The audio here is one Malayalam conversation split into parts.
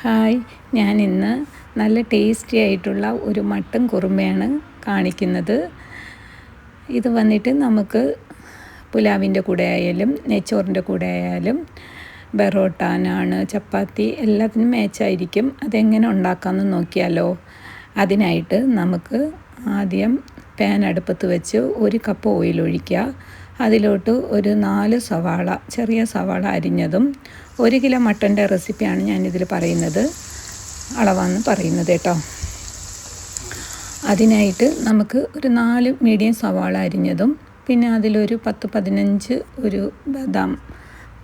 ഹായ്, ഞാനിന്ന് നല്ല ടേസ്റ്റി ആയിട്ടുള്ള ഒരു മട്ടൻ കുറുമയാണ് കാണിക്കുന്നത്. ഇത് വന്നിട്ട് നമുക്ക് പുലാവിൻ്റെ കൂടെ ആയാലും നെയ്ച്ചോറിൻ്റെ കൂടെ ആയാലും ബെറോട്ട, നാണ്, ചപ്പാത്തി എല്ലാത്തിനും മാച്ചായിരിക്കും. അതെങ്ങനെ ഉണ്ടാക്കാമെന്ന് നോക്കിയാലോ. അതിനായിട്ട് നമുക്ക് ആദ്യം പാൻ അടുപ്പത്ത് വെച്ച് 1 കപ്പ് ഓയിൽ ഒഴിക്കുക. അതിലോട്ട് ഒരു 4 സവാള, ചെറിയ സവാള അരിഞ്ഞതും, 1 കിലോ മട്ടൻ്റെ റെസിപ്പിയാണ് ഞാനിതിൽ പറയുന്നത്, അളവാണ് പറയുന്നത് കേട്ടോ. അതിനായിട്ട് നമുക്ക് ഒരു 4 മീഡിയം സവാള അരിഞ്ഞതും, പിന്നെ അതിലൊരു 10-15 ഒരു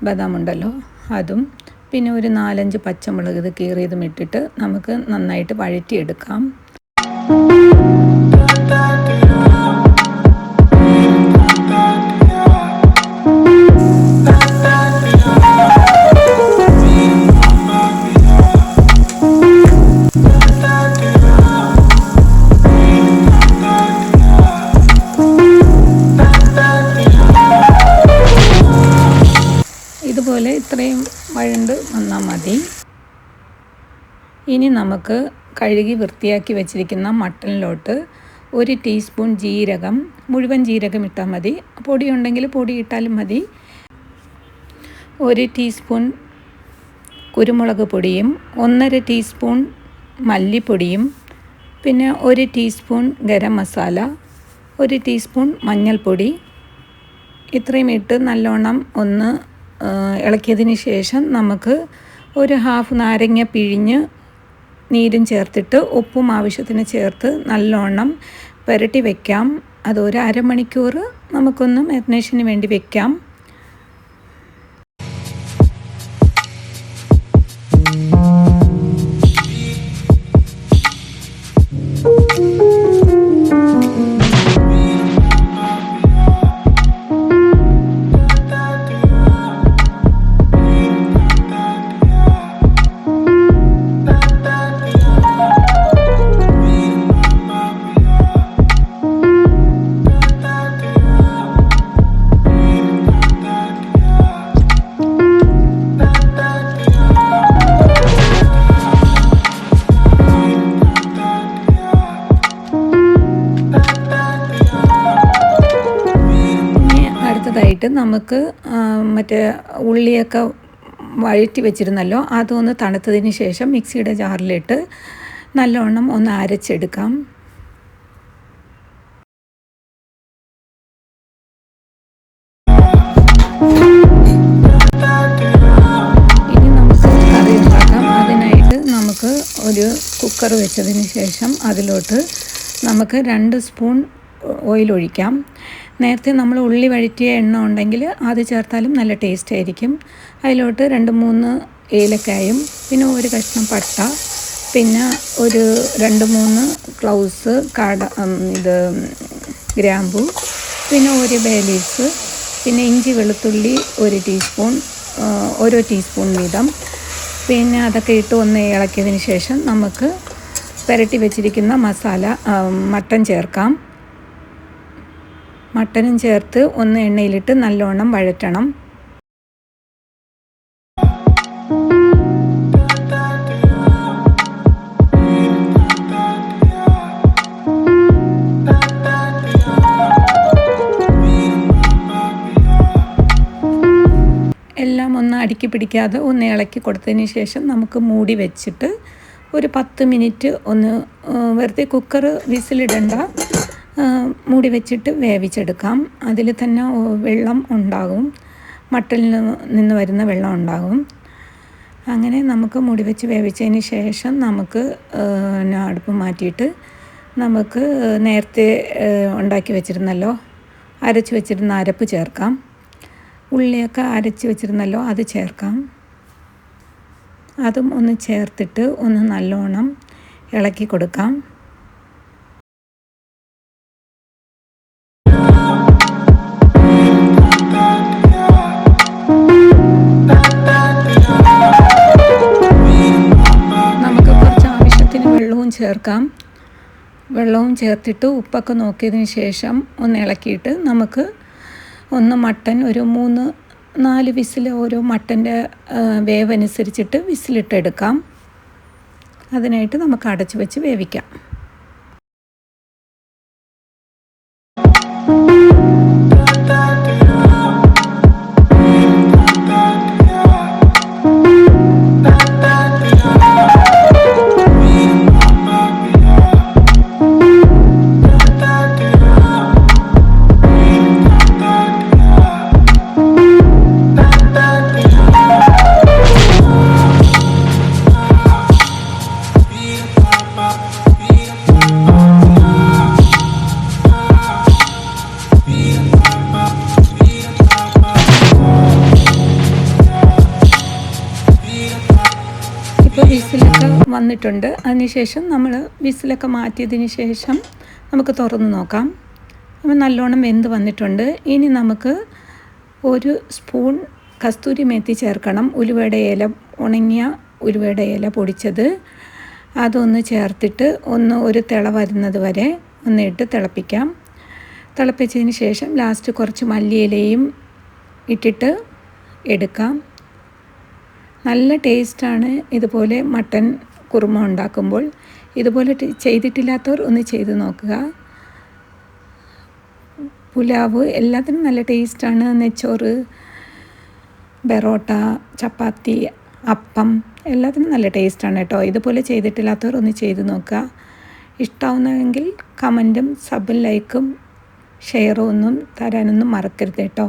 ബദാം ഉണ്ടല്ലോ അതും, പിന്നെ ഒരു 4-5 പച്ചമുളക് ഇത് കീറിയതും ഇട്ടിട്ട് നമുക്ക് നന്നായിട്ട് വഴറ്റിയെടുക്കാം. ഇതുപോലെ ഇത്രയും വഴണ്ട് വന്നാൽ മതി. ഇനി നമുക്ക് കഴുകി വൃത്തിയാക്കി വെച്ചിരിക്കുന്ന മട്ടനിലോട്ട് 1 ടീസ്പൂൺ ജീരകം, മുഴുവൻ ജീരകം ഇട്ടാൽ മതി, പൊടി ഉണ്ടെങ്കിൽ പൊടി ഇട്ടാലും മതി, 1 ടീസ്പൂൺ കുരുമുളക് പൊടിയും, 1.5 ടീസ്പൂൺ മല്ലിപ്പൊടിയും, പിന്നെ 1 ടീസ്പൂൺ ഗരം മസാല, 1 ടീസ്പൂൺ മഞ്ഞൾപ്പൊടി, ഇത്രയും ഇട്ട് നല്ലോണം ഒന്ന് ഇളക്കിയതിന് ശേഷം നമുക്ക് ഒരു ഹാഫ് നാരങ്ങ പിഴിഞ്ഞ് നീരും ചേർത്തിട്ട് ഉപ്പും ആവശ്യത്തിന് ചേർത്ത് നല്ലോണം പുരട്ടി വയ്ക്കാം. അത് ഒരു അരമണിക്കൂർ നമുക്കൊന്ന് മാരിനേഷന് വേണ്ടി വയ്ക്കാം. അടുത്തതായിട്ട് നമുക്ക് മറ്റേ ഉള്ളിയൊക്കെ വഴറ്റി വെച്ചിരുന്നല്ലോ, അതൊന്ന് തണുത്തതിന് ശേഷം മിക്സിയുടെ ജാറിലിട്ട് നല്ലോണം ഒന്ന് അരച്ചെടുക്കാം. ഇനി നമുക്ക് കറി ഉണ്ടാക്കാം. അതിനായിട്ട് നമുക്ക് ഒരു കുക്കർ വെച്ചതിന് ശേഷം അതിലോട്ട് നമുക്ക് 2 സ്പൂൺ ഓയിൽ ഒഴിക്കാം. നേരത്തെ നമ്മൾ ഉള്ളി വഴറ്റിയ എണ്ണ ഉണ്ടെങ്കിൽ അത് ചേർത്താലും നല്ല ടേസ്റ്റ് ആയിരിക്കും. അതിലോട്ട് 2-3 ഏലക്കായും, പിന്നെ ഒരു കഷ്ണം പട്ട, പിന്നെ ഒരു 2-3 ക്ലൗസ് ഗ്രാമ്പു, പിന്നെ ഒരു ബേ ലീവ്സ്, പിന്നെ ഇഞ്ചി വെളുത്തുള്ളി 1 ടീസ്പൂൺ, ഓരോ ടീസ്പൂൺ വീതം, പിന്നെ അതൊക്കെ ഇട്ട് ഒന്ന് ഇളക്കിയതിന് ശേഷം നമുക്ക് പുരട്ടി വെച്ചിരിക്കുന്ന മട്ടൻ ചേർക്കാം. മട്ടനും ചേർത്ത് ഒന്ന് എണ്ണയിലിട്ട് നല്ലോണം വഴറ്റണം. എല്ലാം ഒന്ന് അടുക്കി പിടിക്കാതെ ഒന്ന് ഇളക്കി കൊടുത്തതിന് ശേഷം നമുക്ക് മൂടി വെച്ചിട്ട് ഒരു 10 മിനിറ്റ് ഒന്ന് വെറുതെ കുക്കർ വിസിലിടണ്ട, മൂടി വെച്ചിട്ട് വേവിച്ചെടുക്കാം. അതിൽ തന്നെ വെള്ളം ഉണ്ടാകും, മട്ടനിൽ നിന്ന് വരുന്ന വെള്ളം ഉണ്ടാകും. അങ്ങനെ നമുക്ക് മൂടി വെച്ച് വേവിച്ചതിന് ശേഷം നമുക്ക് അടുപ്പ് മാറ്റിയിട്ട് നമുക്ക് നേരത്തെ ഉണ്ടാക്കി വെച്ചിരുന്നല്ലോ, അരച്ച് വെച്ചിരുന്ന അരപ്പ് ചേർക്കാം. ഉള്ളിയൊക്കെ അരച്ച് വെച്ചിരുന്നല്ലോ അത് ചേർക്കാം. അതും ഒന്ന് ചേർത്തിട്ട് ഒന്ന് നല്ലോണം ഇളക്കി കൊടുക്കാം. നമുക്ക് കുറച്ച് ആവശ്യത്തിന് വെള്ളവും ചേർത്തിട്ട് ഉപ്പൊക്കെ നോക്കിയതിന് ശേഷം ഒന്ന് ഇളക്കിയിട്ട് നമുക്ക് ഒന്ന് മട്ടൻ ഒരു 3-4 വിസിൽ ഓരോ മട്ടൻ്റെ വേവനുസരിച്ചിട്ട് വിസിലിട്ടെടുക്കാം. അതിനായിട്ട് നമുക്ക് അടച്ചു വെച്ച് വേവിക്കാം. ഇപ്പോൾ വിസിലൊക്കെ വന്നിട്ടുണ്ട്. അതിനുശേഷം നമ്മൾ വിസിലൊക്കെ മാറ്റിയതിന് ശേഷം നമുക്ക് തുറന്ന് നോക്കാം. അപ്പോൾ നല്ലോണം വെന്ത് വന്നിട്ടുണ്ട്. ഇനി നമുക്ക് 1 സ്പൂൺ കസ്തൂരി മേത്തി ചേർക്കണം. ഉലുവയുടെ ഇല, ഉണങ്ങിയ ഉലുവയുടെ ഇല പൊടിച്ചത്, അതൊന്ന് ചേർത്തിട്ട് ഒരു തിള വരുന്നത് വരെ ഇട്ട് തിളപ്പിക്കാം. തിളപ്പിച്ചതിന് ശേഷം ലാസ്റ്റ് കുറച്ച് മല്ലിയിലയും ഇട്ടിട്ട് എടുക്കാം. നല്ല ടേസ്റ്റാണ് ഇതുപോലെ മട്ടൻ കുറുമ ഉണ്ടാക്കുമ്പോൾ. ഇതുപോലെ ചെയ്തിട്ടില്ലാത്തവർ ഒന്ന് ചെയ്ത് നോക്കുക. പുലാവ് എല്ലാത്തിനും നല്ല ടേസ്റ്റാണ്. നെച്ചോറ്, ബെറോട്ട, ചപ്പാത്തി, അപ്പം എല്ലാത്തിനും നല്ല ടേസ്റ്റാണ് കേട്ടോ. ഇതുപോലെ ചെയ്തിട്ടില്ലാത്തവർ ഒന്ന് ചെയ്ത് നോക്കുക. ഇഷ്ടമാവുന്നെങ്കിൽ കമൻറ്റും സബും ലൈക്കും ഷെയറും ഒന്നും തരാനൊന്നും മറക്കരുത് കേട്ടോ.